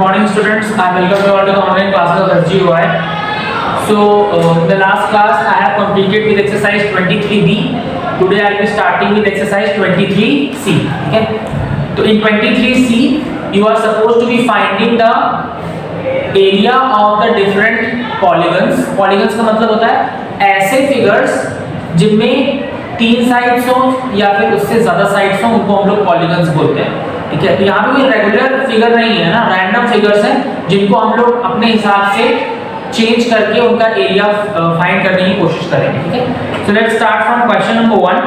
morning students, I welcome you all to the online classes of SGUI. So in the last class I have completed with exercise 23B. Today I will be starting with exercise 23C. Okay, so in 23C you are supposed to be finding the area of the different polygons. Polygons का मतलब होता है ऐसे figures जिनमें 3 sides हो या फिर उससे ज्यादा साइड्स हो, उनको हम लोग पॉलीगन्स बोलते हैं। ठीक है, तो यहाँ पे कोई रेगुलर फिगर नहीं है ना, रैंडम फिगर्स हैं जिनको हम लोग अपने हिसाब से चेंज करके उनका एरिया फाइंड करने की कोशिश करेंगे। ठीक है, so let's start from question number 1।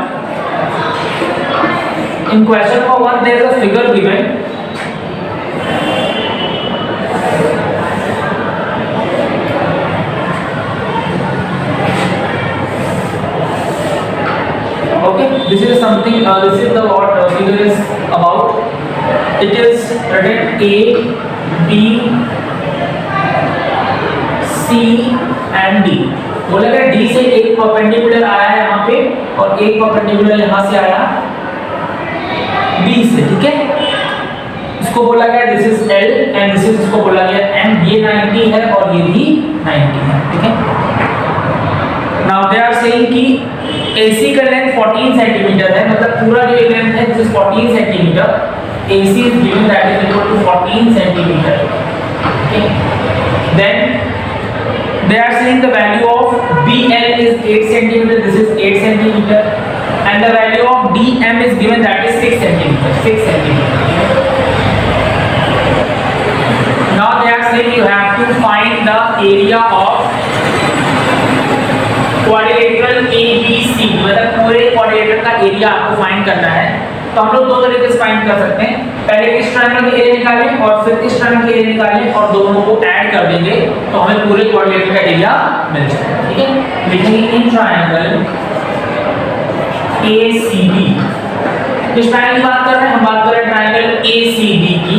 In question number 1 there is a figure given. Okay, this is something, this is the what figure is about. It is written A, B, C and D. बोला गया D से एक perpendicular आया है यहाँ पे और एक परपेंडिकुलर यहाँ से आया B से। ठीक है, इसको बोला गया this is L and this is, इसको बोला गया M। ये 90 है और ये भी 90 है। ठीक है, नाउ दे आर सेइंग कि AC का लेंथ 14 सेंटीमीटर है, मतलब पूरा जो लेंथ है this is 14 centimetre. AC is given that is equal to 14 centimeter. Okay, then they are saying the value of BL is 8 centimeter, this is 8 centimeter, and the value of DM is given that is 6 centimeter, 6 centimeter. Now they are saying you have to find the area of quadrilateral ABC, मतलब पूरे quadrilateral का area आपको find करना है। तो हम लोग दो तरीके से फाइंड कर सकते हैं, पहले इस ट्रायंगल का एरिया निकालें और फिर इस ट्रायंगल का एरिया निकालें और दोनों को ऐड कर देंगे तो हमें पूरे क्वाड्रिलेटर का एरिया मिल जाएगा। ठीक है, लिखेंगे इन ट्रायंगल ACB। किस ट्रायंगल की बात कर रहे हैं हम? बात कर रहे हैं ट्रायंगल ACB की।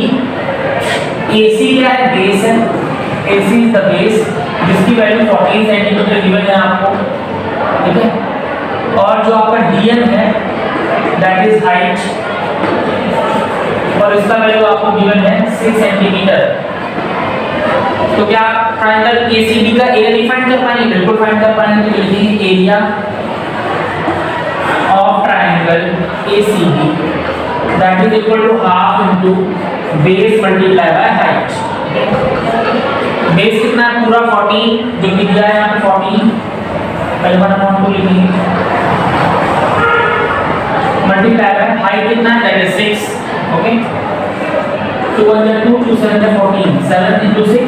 AC क्या है? बेस है। AC इज द बेस जिसकी वैल्यू 14 सेंटीमीटर गिवन है आपको। ठीक है, और जो आपका DM है दैट इज हाइट और इसका वैल्यू आपको गिवन है 6 सेंटीमीटर। तो क्या आप ट्रायंगल ACB का एरिया नहीं फाइंड कर पाएंगे? बिल्कुल फाइंड कर पाएंगे। तो लिखेंगे area of triangle ACB that is equal to half into base multiply by height. Base कितना है? पूरा 14 जो कि दिया है यहाँ पे 14, पहले वाला फॉर्म को लिखेंगे मल्टीप्लाई बाय हाइट कितना है? That is 6। Okay, 2 × 2 2 7 14, 7 × 6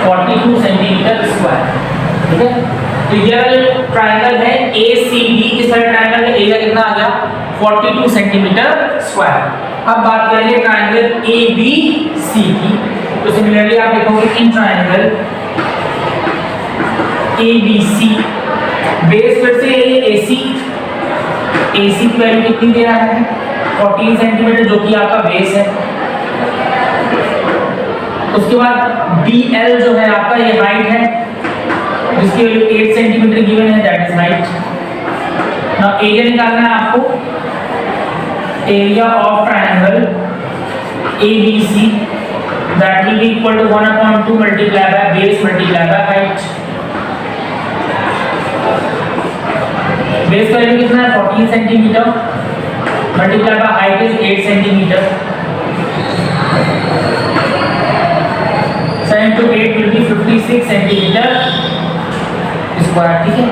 42 centimetre square. ठीक है, तो ये वाला ट्रायंगल है ACB, इस वाले ट्रायंगल का एरिया कितना आ गया? 42 सेंटीमीटर स्क्वायर। अब बात करेंगे ट्रायंगल ABC की। तो सिमिलरली आप लिखोगे इन ट्रायंगल ABC, बेस फिर से AC की वैल्यू कितनी दे रहा है? 14 सेंटीमीटर जो कि आपका बेस है। उसके बाद BL जो है आपका ये हाइट है जिसकी वैल्यू 8 सेंटीमीटर गिवन है, that is height. Now area निकालना है आपको, area of triangle ABC that will be equal to 1/2 multiply by base multiply by height। Base का वैल्यू कितना है? 14 centimetre multiply by height is 8 centimetre. 7 × 8 will be 56 centimetre square. ठीक है,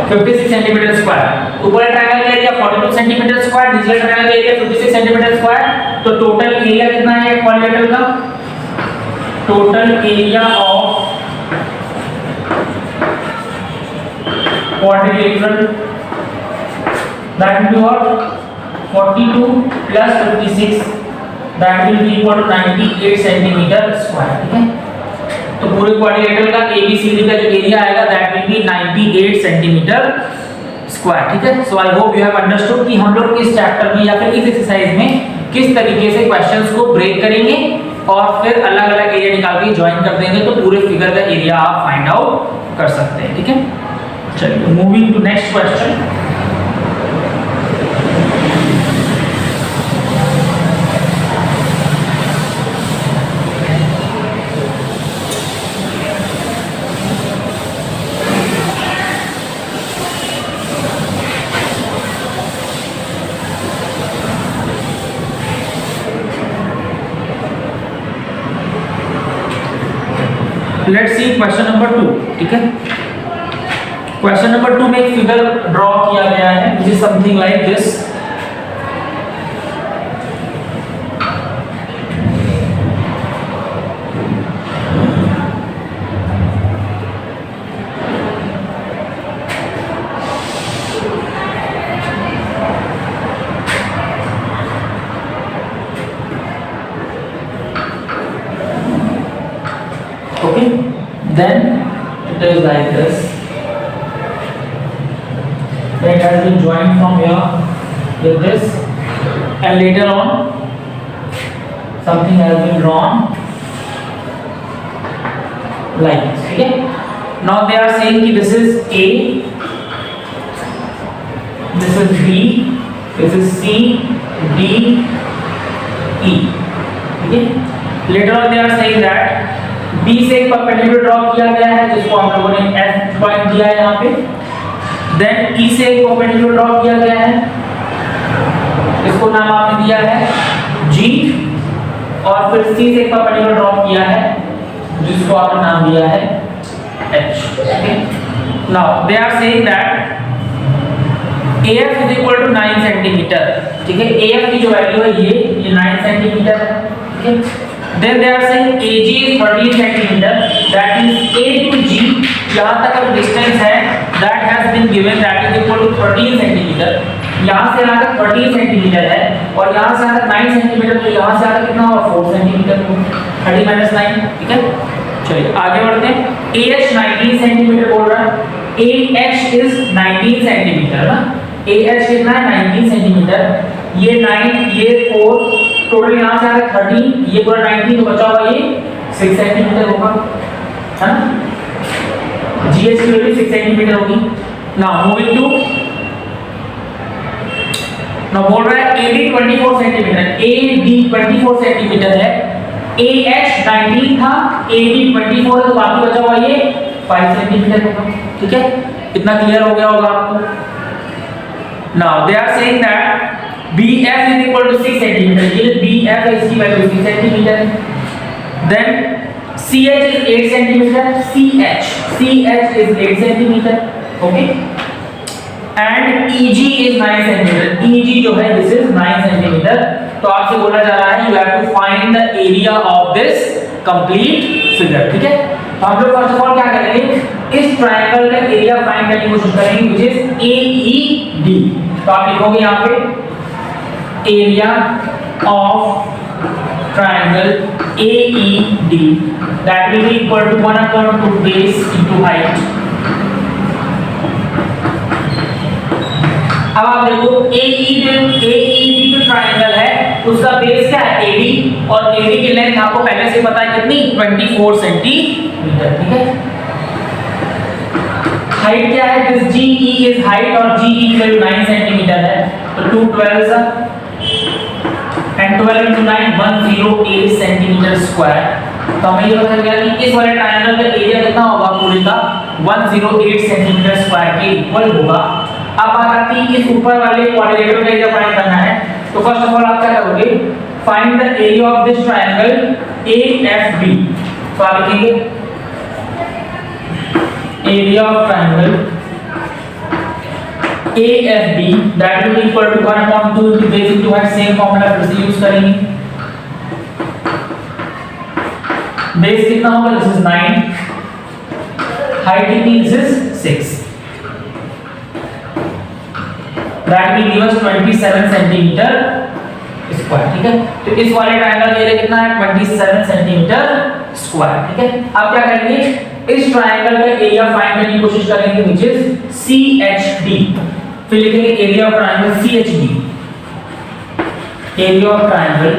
56 centimetre square. ऊपर triangle का एरिया 42 सेंटीमीटर स्क्वायर, नीचे triangle का area 56 centimetre square. तो टोटल एरिया कितना है क्वाड्रिलेटरल का? Total area of quadrilateral that will be what? 42 + 56 that will be equal to 98 centimetre square. ठीक है, तो पूरे क्वाड्रिलेटरल का ABCD का जो एरिया आएगा that will be 98 centimetre square. ठीक है, so I hope you have understood कि हम लोग इस चैप्टर में या फिर इस एक्सरसाइज में किस तरीके से क्वेश्चंस को ब्रेक करेंगे और फिर अलग अलग एरिया निकाल के ज्वाइन कर देंगे तो पूरे फिगर का एरिया आप फाइंड आउट कर सकते हैं। ठीक है, चलिए moving to next question. Let's see question number 2, ठीक है। क्वेश्चन नंबर 2 में एक फिगर ड्रॉ किया गया है which is something like this. Okay, then it is like this. It has been joined from here with this, and later on something has been drawn like this. Okay. Now they are saying that this is A, this is B, this is C, D, E. Okay. Later on they are saying that B से एक perpendicular draw किया गया है जिसको हम लोगों ने F point दिया है यहाँ पे। देन E से एक परपेंडिकुलर ड्रॉ किया गया है, इसको नाम आपने दिया है G, और फिर C से एक परपेंडिकुलर ड्रॉ किया है जिसको आपने नाम दिया है H। Okay, now they are saying that AF is equal to 9 centimetre, ठीक है। AF की जो वैल्यू है ये 9 सेंटीमीटर है, ठीक है। Then they are saying AG is 13 centimeter, that is A to G यहाँ तक का डिस्टेंस है that has been given, that is equal to 13 centimeter। यहाँ से यहाँ तक 13 सेंटीमीटर है और यहाँ से यहाँ तक 9 सेंटीमीटर, तो यहाँ से यहाँ तक कितना होगा 4 सेंटीमीटर, 30 - 9, ठीक है। चलिए आगे बढ़ते हैं। AH 19 सेंटीमीटर बोल रहा है, AH is 19 सेंटीमीटर ना, AH कितना है 19 सेंटीमीटर, ये 9 ये 4, टोटल यहाँ से आ रहा है 30, ये पूरा 19, तो बचा हुआ ये 6 सेंटीमीटर होगा, है ना। GH की वैल्यू 6 सेंटीमीटर होगी। नाउ मूविंग टू, नाउ बोल रहा है AD 24 सेंटीमीटर, AD 24 सेंटीमीटर है, AH 19 था, AD 24 है, तो बाकी बचा हुआ ये 5 सेंटीमीटर होगा, ठीक है। इतना क्लियर हो गया होगा आपको। Now they are saying that BF is equal to 6 centimeter, ये BF है, इसकी वैल्यू 6 सेंटीमीटर है। Then CH is 8 centimeter, CH is 8 centimeter, okay, and EG is 9 centimeter, EG जो है this is 9 centimeter। तो आपसे बोला जा रहा है you have to find the area of this complete figure, ठीक है। तो हम लोग फर्स्ट ऑफ ऑल क्या करेंगे, इस ट्रायंगल का एरिया फाइंड करने की कोशिश करेंगे which is AED। तो आप लिखोगे यहाँ पे area of triangle AED, that will be equal to 1/2 base into height। अब आप देखो AED जो ट्रायंगल है उसका बेस क्या है AD, और AD की लेंथ आपको पहले से पता है कितनी 24 सेंटीमीटर, ठीक है। हाइट क्या है, दिस GE इज हाइट, और GE की वैल्यू 9 सेंटीमीटर है, तो 2 12 and 12 into 9 108 सेंटीमीटर स्क्वायर। तो हमें ये पता चल गया कि इस वाले ट्रायंगल का एरिया कितना होगा पूरे का 108 सेंटीमीटर स्क्वायर के इक्वल होगा। अब बात आती है इस ऊपर वाले क्वाड्रिलेटरल का एरिया फाइंड करना है, तो फर्स्ट ऑफ ऑल आप क्या करोगे, find the area of this triangle AFB। तो आप लिखेंगे area of triangle AFB, that will be equal to 1/2 into base into height, same formula फिर से यूज करेंगे। बेस कितना होगा, दिस इज 9, हाइट कितनी, this is 6, that will give us 27 centimetre square, ठीक है। तो इस वाले ट्रायंगल का एरिया कितना है 27 सेंटीमीटर स्क्वायर, ठीक है। अब क्या करेंगे, इस ट्रायंगल का एरिया फाइंड करने की कोशिश करेंगे which is CHD। फिर लिखेंगे area of triangle CHD, area of triangle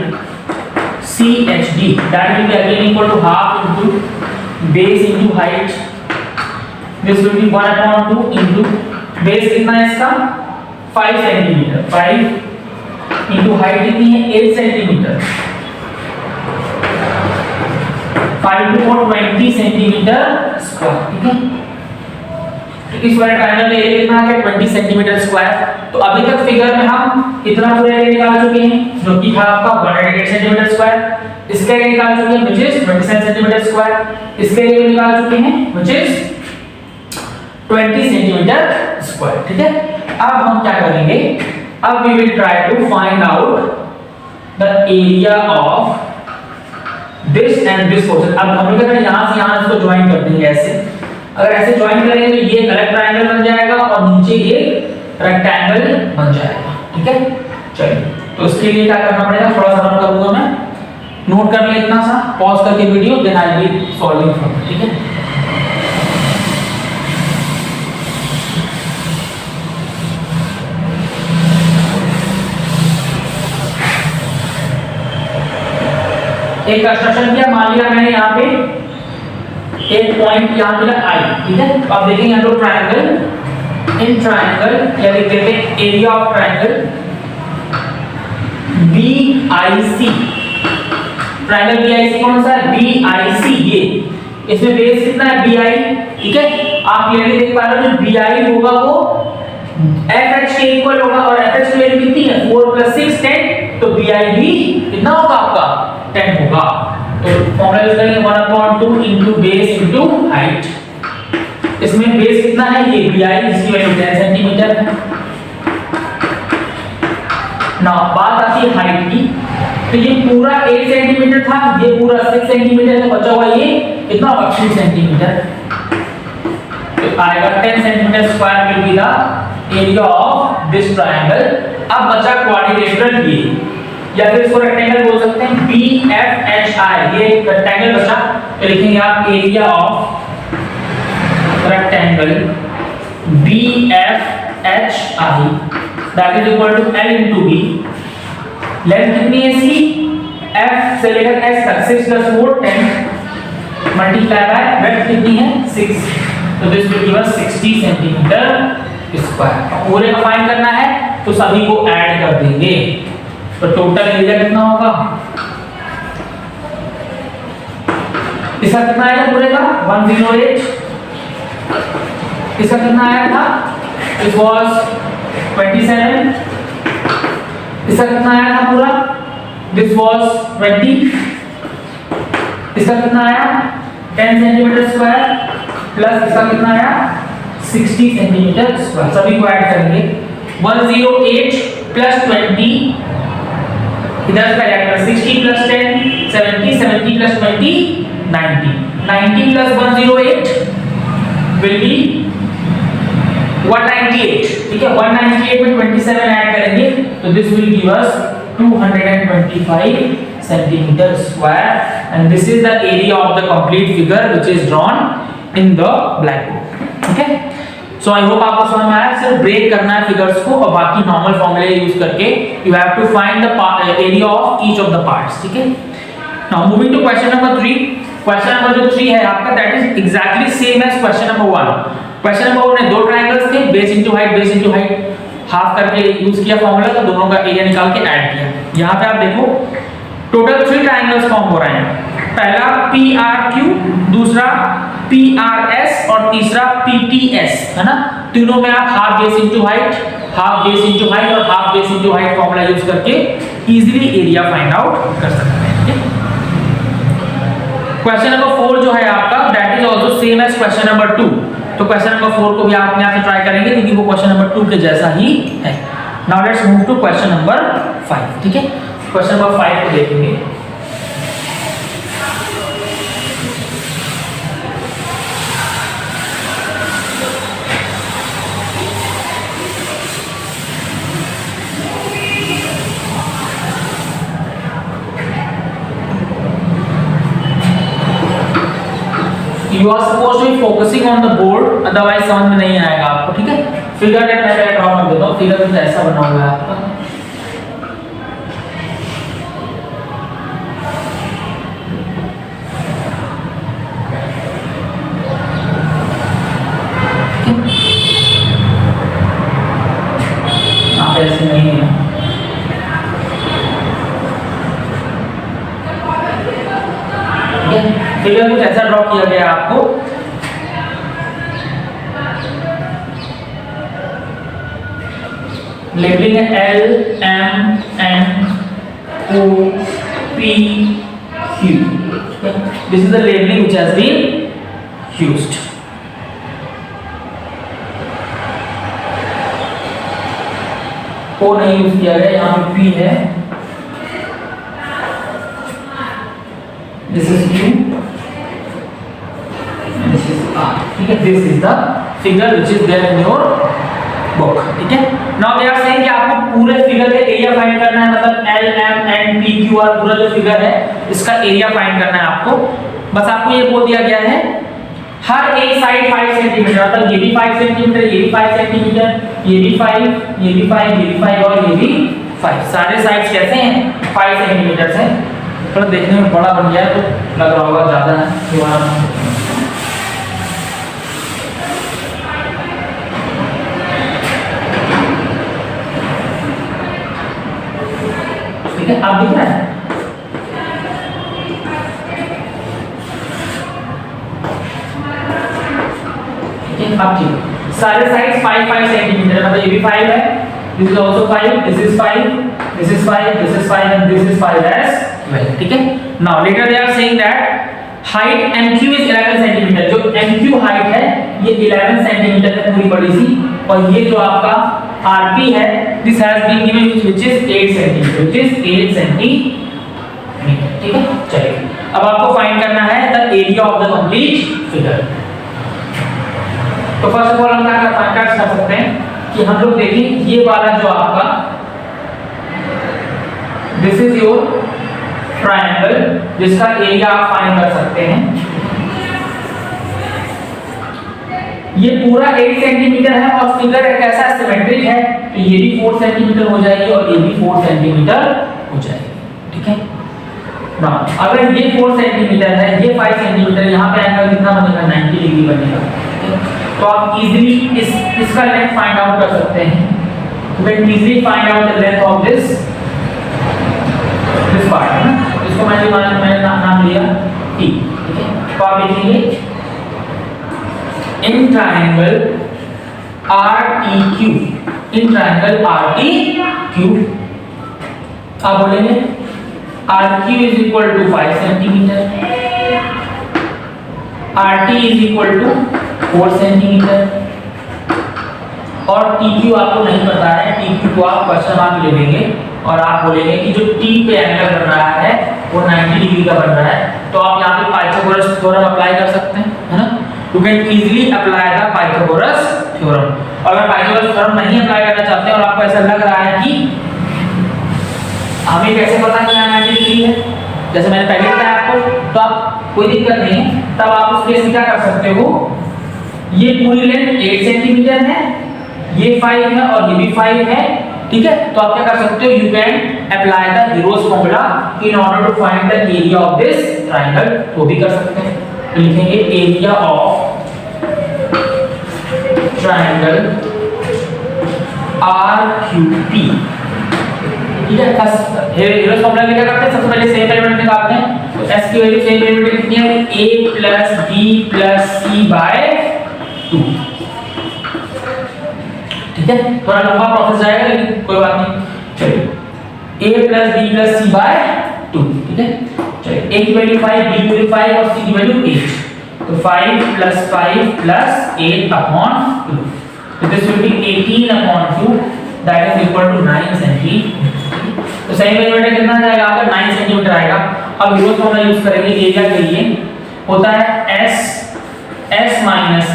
CHD, that will be again equal to half into base into height, this will be 1/2 into base कितना है इसका 5 सेंटीमीटर, 5 into height कितनी है 8 सेंटीमीटर, 5 to 20 सेंटीमीटर स्क्वायर, ठीक है। इस वाले triangle में एरिया कितना आ गया 20 सेंटीमीटर स्क्वायर। तो अभी तक फिगर में हम इतना पूरा एरिया निकाल चुके हैं जो कि था आपका 108 सेंटीमीटर स्क्वायर। इसका एरिया निकाल चुके हैं व्हिच इज 27 सेंटीमीटर स्क्वायर। इसका एरिया निकाल चुके हैं व्हिच इज 20 सेंटीमीटर स्क्वायर। ठीक है, अब हम क्या करेंगे, अब we will try to find out the area of this and this portion. अब हम लोग क्या यहां से यहां इसको ज्वाइन कर देंगे ऐसे। अगर ऐसे ज्वाइन करेंगे तो ये एक अलग ट्रायंगल बन जाएगा और नीचे ये रेक्टेंगल बन जाएगा। ठीक है, चलिए तो इसके लिए क्या करना पड़ेगा, थोड़ा सा रन करूंगा मैं, नोट कर ले इतना सा, पॉज करके video, then I will solving for. ठीक है, एक कंस्ट्रक्शन किया, मान लिया मैंने यहाँ पे एक पॉइंट यहाँ मिला आई। ठीक है, तो आप देखेंगे हम लोग ट्रायंगल, इन ट्रायंगल क्या लिख देते हैं, area of triangle BIC। Triangle BIC कौन सा है, BIC, ये इसमें बेस कितना है BI। ठीक है, आप क्लियरली देख पा रहे हो जो BI होगा वो FH के इक्वल होगा और FH की वैल्यू कितनी है 4 + 6 10, तो BI भी कितना होगा आपका 10 होगा। तो फॉर्मूला यूज करेंगे 1/2 इनटू बेस इनटू हाइट। इसमें बेस कितना है ये BI, जिसकी वैल्यू 10 सेंटीमीटर है ना। बात आती है हाइट की, तो ये पूरा 8 सेंटीमीटर था, ये पूरा 6 सेंटीमीटर है, बचा हुआ ये कितना होगा 2 सेंटीमीटर। तो आएगा 10 centimetre square will be the area of this triangle. अब बचा क्वाड्रिलेटरल ये, या फिर इसको रेक्टेंगल बोल सकते हैं BFHI, ये रेक्टेंगल बचा, तो लिखेंगे आप area of rectangle BFHI that is equal to L into B। Length कितनी है इसकी, F से लेकर S तक 6 + 4 10 मल्टीप्लाई बाय ब्रेड्थ कितनी है 6, तो this will give us 60 centimetre square. पूरे का फाइंड करना है तो सभी को ऐड कर देंगे, तो टोटल एरिया कितना होगा, इसका कितना आया पूरे का 108, इसका कितना आया था, इट वाज 27, इसका कितना आया था पूरा, दिस वाज 20, इसका कितना आया 10 सेंटीमीटर स्क्वायर प्लस इसका कितना आया 60 सेंटीमीटर स्क्वायर। सभी को ऐड करेंगे 108 + 20, इधर का ऐड 60 + 10 70, 70 + 20 90, 90 + 108 will be 198। ठीक है, 198 में 27 ऐड करेंगे तो this will give us 225 centimetre square and this is the area of the complete figure which is drawn in the black board. Okay, so I hope आपको समझ में आया। सिर्फ ब्रेक करना है फिगर्स को और बाकी नॉर्मल फॉर्मूले यूज करके you have to find the area of each of the parts. ठीक है, now moving to question number 3। Question number जो 3 है आपका that is exactly same as question number 1। Question number 1 में दो ट्रायंगल्स थे, बेस इनटू हाइट हाफ करके use किया फॉर्मूला, तो दोनों का एरिया निकाल के ऐड किया। यहां पे आप देखो टोटल 3 ट्रायंगल्स फॉर्म हो रहे हैं, पहला PRQ, दूसरा PRS और तीसरा PTS, है ना। तीनों में आप हाफ बेस इनटू हाइट और half base into height formula use करके इजीली एरिया फाइंड आउट कर सकते हैं। क्वेश्चन नंबर 4 जो है आपका that is also same as question number 2। तो क्वेश्चन नंबर 4 को भी आप यहाँ से ट्राई करेंगे क्योंकि वो क्वेश्चन नंबर 2 के जैसा ही है। Now let's move to question number 5। ठीक है, क्वेश्चन नंबर 5 को देखेंगे। You are supposed to be focusing on the board, otherwise समझ में नहीं आएगा आपको। ठीक है, फिगर मैं पहले ड्रॉ कर देता हूँ। फिगर कुछ ऐसा बना हुआ है आपका, आप ऐसे नहीं है। फिगर कुछ ऐसा ड्रॉ किया गया आपको, लेबलिंग है L M N O P Q. This is the labeling which has been used. O नहीं यूज किया गया, यहाँ पे P है. This is Q. This is R. ठीक है, this is the figure which is there in your book. ठीक है. Now they are saying कि आपको पूरे फिगर का एरिया फाइंड करना है, मतलब L M N P Q R पूरा जो फिगर है इसका एरिया फाइंड करना है आपको. बस आपको ये बोल दिया गया है हर एक साइड 5 सेंटीमीटर, मतलब ये भी 5 सेंटीमीटर, ये भी 5 सेंटीमीटर, ये भी 5, ये भी 5, ये भी 5 और ये भी 5. सारे साइड्स कैसे हैं? 5 सेंटीमीटर से. थोड़ा देखने में बड़ा बन गया है तो लग रहा होगा ज्यादा है. ठीक है, आप दिख रहा है? अब ठीक, सारे साइड्स 5 सेंटीमीटर, मतलब ये भी 5 है, this is also 5, this is 5, this is 5, this is 5 and this is 5 as well. ठीक है. Now later they are saying that height MQ is 11 centimetre. जो MQ हाइट है ये 11 सेंटीमीटर है पूरी बड़ी सी, और ये जो आपका RP है this has been given which is 8 centimetre, which is 8 centimetre. ठीक है. चलिए अब आपको फाइंड करना है the area of the complete figure. तो फर्स्ट ऑफ ऑल हम क्या कर सकते हैं कि हम लोग देखें ये वाला जो आपका दिस इज योर ट्रायंगल जिसका एरिया आप फाइंड कर सकते हैं. ये पूरा 8 सेंटीमीटर है और फिगर एक ऐसा सिमेट्रिक है तो ये भी 4 सेंटीमीटर हो जाएगी और ये भी 4 सेंटीमीटर हो जाएगी. ठीक है ना. अगर ये 4 सेंटीमीटर है, ये 5 सेंटीमीटर, यहाँ पे एंगल कितना बनेगा? 90 डिग्री बनेगा. तो आप इजीली इसका लेंथ फाइंड आउट कर सकते हैं. You can easily find out the length of this part है ना. इसको मैंने नाम लिया T. ठीक है. तो आप लिखेंगे in triangle RTQ, in triangle RTQ आप बोलेंगे RQ is equal to 5 centimetre, RT is equal to 4 centimetre, और TQ आपको नहीं पता है. TQ को आप क्वेश्चन मार्क ले लेंगे और आप बोलेंगे कि जो T पे एंगल बन रहा है वो 90 डिग्री का बन रहा है. तो आप यहाँ पे पाइथागोरस थ्योरम अप्लाई कर सकते हैं, है ना. You can easily apply the Pythagoras theorem. और अगर पाइथागोरस थ्योरम नहीं अप्लाई करना चाहते हैं और आपको ऐसा लग रहा है कि हमें कैसे पता कि 90 डिग्री है, जैसे मैंने पहले बताया आपको, तो आप कोई दिक्कत नहीं है. तब आप उस केस में क्या कर सकते हो, ये पूरी लेंथ 8 सेंटीमीटर है, ये 5 है और ये भी 5 है. ठीक है. तो आप क्या कर सकते हो, you can apply the Heron's formula in order to find the area of this triangle. वो भी कर सकते हैं. तो लिखेंगे एरिया ऑफ ट्रायंगल RQP. ठीक है. हीरोज फॉर्मूला में क्या करते हैं, सबसे पहले सेम एलिमेंट निकालते हैं. तो S की वैल्यू सेम एलिमेंट कितनी है? A + B + C/2. ठीक है. थोड़ा लंबा प्रोसेस जाएगा लेकिन कोई बात नहीं. चलिए A + B + C/2. ठीक है. चलिए A की वैल्यू 5, B की वैल्यू 5 और C की वैल्यू 8. तो 5 + 5 + 8/2. तो this will be 18/2 that is equal to 9 centimetre. तो सही एलिमेंट कितना जाएगा आपका? 9 सेंटीमीटर आएगा. अब हीरोज फॉर्मूला यूज करेंगे एरिया के लिए. होता है S - A S - B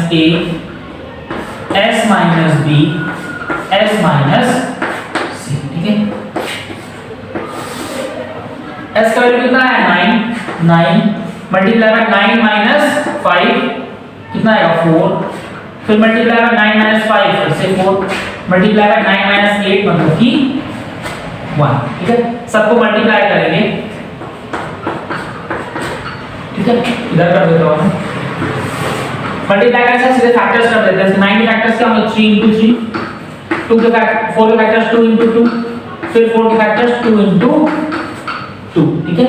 S - C. ठीक है. S का वैल्यू कितना है? 9 मल्टीप्लाई बाय 9 - 5 कितना आएगा? 4. फिर मल्टीप्लाई बाय 9 - 5 फिर से 4. मल्टीप्लाई बाय 9 - 8 मतलब कि 1. ठीक है. सबको मल्टीप्लाई करेंगे. ठीक है. इधर कर देता हूं. मल्टीप्लाई करने से सीधे फैक्टर्स कर देते हैं. 9 के फैक्टर्स क्या होंगे? 3 × 3. 2 के फैक्टर 4 के फैक्टर्स 2 × 2. फिर 4 के फैक्टर्स 2 × 2. ठीक है.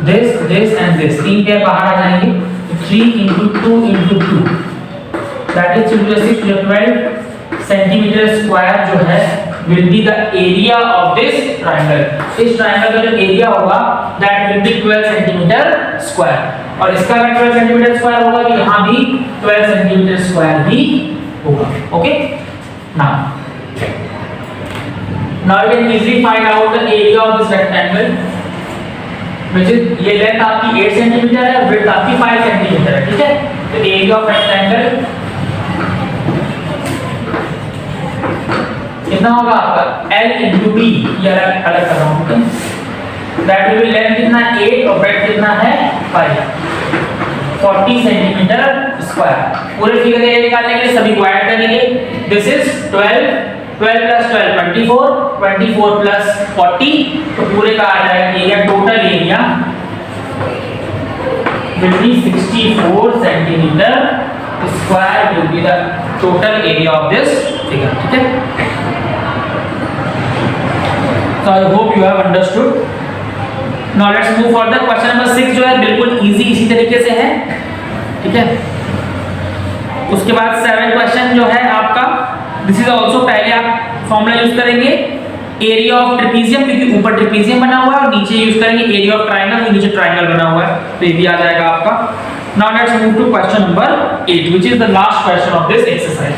this and this तीन पेयर बाहर आ जाएंगे. तो 3 × 2 × 2 दैट इज 6 × 12 सेंटीमीटर स्क्वायर जो है will be the area of this triangle. इस ट्रायंगल का जो एरिया होगा that will be 12 centimetre square, और इसका अगर 12 सेंटीमीटर स्क्वायर होगा तो यहाँ भी 12 सेंटीमीटर स्क्वायर ही होगा. Okay, now you can easily find out the area of this rectangle, which is ये लेंथ आपकी 8 सेंटीमीटर है, विड्थ आपकी 5 सेंटीमीटर है. ठीक है, तो एरिया ऑफ रेक्टेंगल कितना होगा आपका L into B, ये अलग कर रहा हूँ. ठीक है, दैट विल बी लेंथ कितना 8 और ब्रेड्थ कितना है 5, 40 सेंटीमीटर स्क्वायर. पूरे फिगर एरिया निकालने के लिए सभी को ऐड करेंगे. दिस इज 12 plus 12 24 24 plus 40, तो पूरे का आ जाएगा area. Total area will be 64 centimetre square will be the total area of this figure. ठीक है, so I hope you have understood. Now let's move further. Question number 6 जो है बिल्कुल easy इसी तरीके से है. ठीक है, उसके बाद 7 क्वेश्चन जो है आपका दिस इज आल्सो, पहले आप फॉर्मूला यूज करेंगे एरिया ऑफ ट्रेपेजियम, क्योंकि ऊपर ट्रेपेजियम बना हुआ है, और नीचे यूज करेंगे एरिया ऑफ ट्रायंगल, नीचे ट्रायंगल बना हुआ है, तो ये भी आ जाएगा आपका. Now let's move to question number 8 which is the last question of this exercise.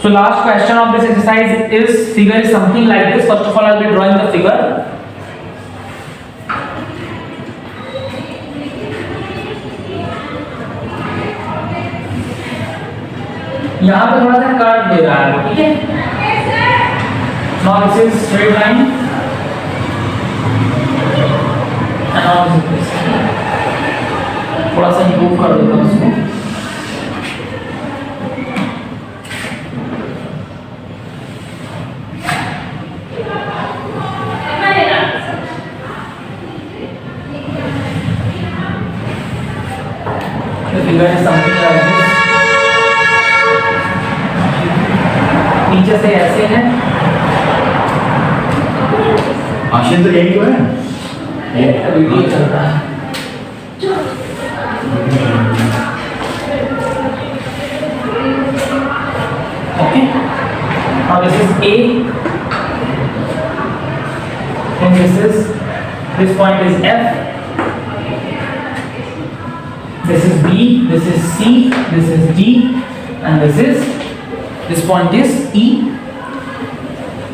So last question of this exercise is figure is something like this. First of all, I'll be drawing the figure. यहाँ पे थोड़ा सा curve दे रहा है, ठीक है. Now this is straight line, and now this is this. थोड़ा सा improve कर देता हूँ इसको. Figure is something like this. नीचे से ऐसे है. आशीष तो यही तो है, ये वीडियो चल रहा है. Okay. Now this is A, and this point is F. This is B, this is C, this is D, and this point is E.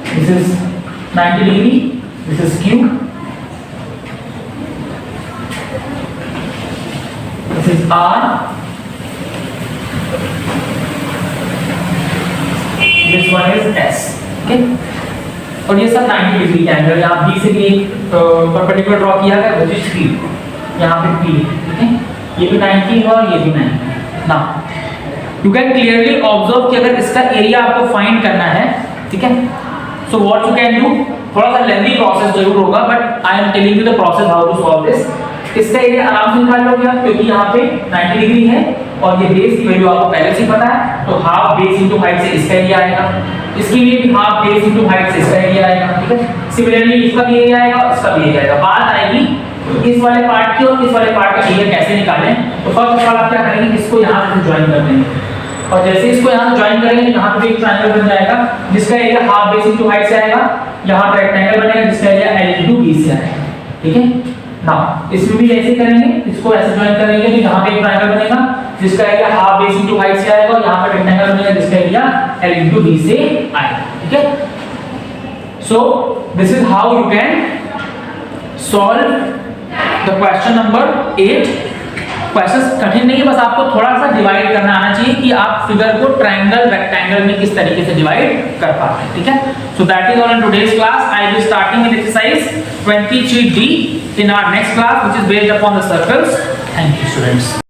This is 90 degree, this is Q, this is R, this one is S. Okay, और ये सब 90 degree के angle. यहाँ B से भी एक perpendicular draw किया है, which is P. यहाँ पे P, ठीक है, ये भी 90 है और ये भी 90. Now you can clearly observe कि अगर इसका एरिया आपको फाइंड करना है, ठीक है, so what you can do, थोड़ा सा लेंथी प्रोसेस जरूर होगा, but I am telling you the process how to solve this. इसका एरिया आराम से निकाल लोगे आप, क्योंकि यहाँ पे 90 डिग्री है और ये बेस की वैल्यू आपको पहले से पता है, तो हाफ बेस इनटू हाइट से इसका एरिया आएगा. इसके लिए भी हाफ बेस इनटू हाइट से इसका एरिया आएगा. ठीक है, सिमिलरली इसका भी एरिया आएगा, इसका भी एरिया आएगा. बात आएगी इस वाले पार्ट की और इस वाले पार्ट का एरिया कैसे निकालें. तो फर्स्ट ऑफ ऑल आप क्या करेंगे, इसको यहाँ से ज्वाइन कर देंगे, और जैसे इसको यहाँ ज्वाइन करेंगे यहाँ पे एक ट्रायंगल बन जाएगा जिसका area half base into height से आएगा. यहाँ पे रेक्टेंगल बनेगा जिसका एरिया L इनटू B से आएगा. ठीक है, नाउ इसमें भी ऐसे करेंगे, इसको ऐसे ज्वाइन करेंगे तो यहाँ पे एक ट्रायंगल बनेगा जिसका area half base into height से आएगा, और यहाँ पे रेक्टेंगल बनेगा जिसका एरिया L इनटू B से आएगा. ठीक है, so this is how you can solve the question number 8. Question कठिन नहीं है, बस आपको थोड़ा सा डिवाइड करना आना चाहिए कि आप फिगर को ट्रायंगल रेक्टेंगल में किस तरीके से डिवाइड कर पाते हैं. ठीक है, so that is all in today's class. I will starting with exercise 23D in our next class which is based upon the circles. Thank you students.